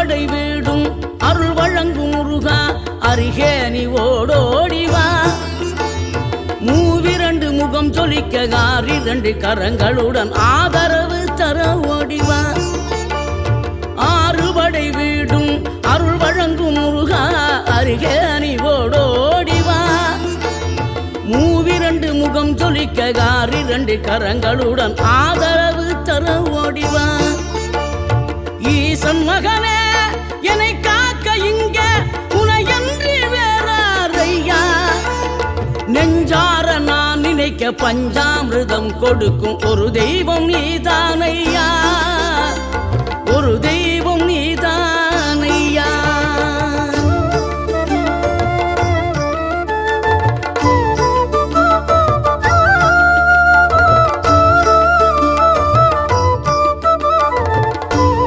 அறுபடை வீடும் அருள் வழங்கும் முருகா அருகே நீ ஓடோடிவா மூவிரண்டு முகம் ஜொலிக்க ஆறிரண்டு கரங்களுடன் ஆதரவு தர ஓடிவா ஆறுபடை வீடும் அருள் வழங்கும் முருகா அருகே நீ ஓடோடிவா மூவிரண்டு முகம் ஜொலிக்க ஆறிரண்டு கரங்களுடன் ஆதரவு தர ஓடிவா ஈசன் மகனே என்னை காக்க இங்க உனையன்றி வேறாரையா நெஞ்சார நான் நினைக்க பஞ்சாமிர்தம் கொடுக்கும் ஒரு தெய்வம் நீதானையா